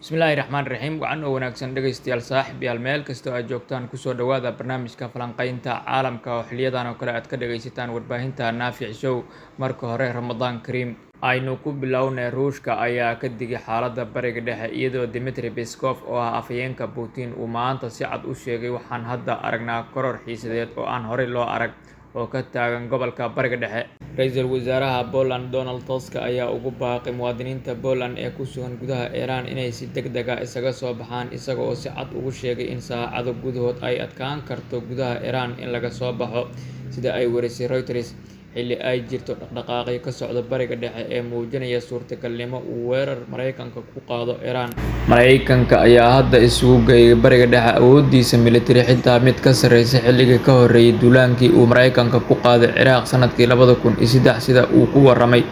Bismillahirrahmanirrahiim. Waxaan oo wanaagsan dhegaystayaal saaxiibayaal meel kasta oo aad joogtaan kusoo dhawaada barnaamijka falanqaynta caalamka oo xiliyadan oo kale aad ka dhagaysataan warbaahinta Naafic Show. Marka hore Ramadaan Kariim aynu ku bilownay. Ruushka ayaa ka digay xaaladda Bariga Dhexe iyadoo Dmitry Peskov oo ah afhayeenka Putin uu maanta si cad u sheegay waxaan hadda aragnaa koror xiisadeed oo aan horey loo arag oo ka taagan gobolka Bariga Dhexe. Ra'iisul Wasaaraha Poland Donald Tusk ayaa ugu baaqay muwaadiniinta Poland ee ku sugan gudaha Iran inay si degdeg ah isaga soo baxaan, isaga oo si cad ugu sheegay in saacado gudahood ay adkaan karto gudaha Iran in laga soo baxo, sida ay warisay Reuters. Xilli ay jirto dhaqdhaqaaqyo ka socda Bariga Dhexe ee muujinaya suurtagalnimo uu weerar Mareykanka ku qaado Iran. Mareykanka ayaa hadda isugu geeyay Bariga Dhexe awoodiisa militari xitaa mid ka sarreysa xilligii ka horreeyay duulaankii uu Mareykanka ku qaaday Ciraaq sanadkii 2003 sida uu ku warramay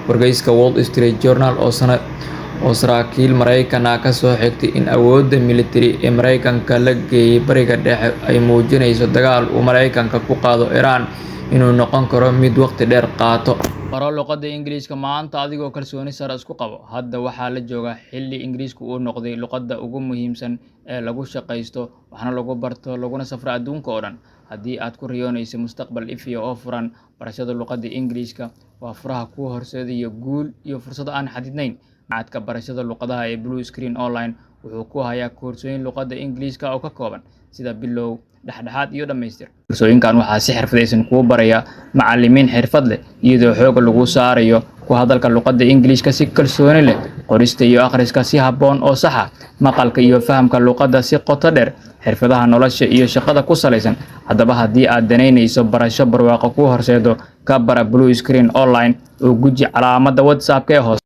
wargeyska Wall Street Journal oo saraakiil Mareykan ah ka soo xigtay in awoodda militari ee Mareykanka la geeyay Bariga Dhexe ay muujinayso dagaal uu Mareykanka ku qaado Iran inuu noqon karo mid waqti dheer qaato. Baro luqadda Ingiriiska maanta adigoo kalsooni sare isku qabo. Hadda waxaa la joogaa xilli Ingiriisku uu noqday luqadda ugu muhiimsan ee lagu shaqaysto, waxna lagu barto, laguna safro adduunka oo dhan. Haddii aad ku riyoonayso mustaqbal ifiya oo furan, barashada luqadda Ingiriiska waa furaha kuu horseedaya guul iyo fursado aan xadidnayn. Macadka barashada luqadaha ee Blue Screen Online wuxuu ku hayaa koorsooyin luqadda Ingiriiska oo ka kooban sida bilow, dhexdhexaad iyo dhammaystir. Koorsooyinkan waxaa si xirfadaysan kuu baraya macallimiin xirfad leh, iyadoo xoogga lagu saarayo ku hadalka luqadda Ingiriiska si kalsooni leh, qorista iyo akhriska si habboon oo sax ah, maqalka iyo fahamka luqadda si qoto dheer, xirfadaha nolosha iyo shaqada ku salaysan. Haddaba haddii aad danaynayso barasho barwaaqo ku horseedo, ka bara Blue Screen Online oo guji calaamadda WhatsApp ee hoose.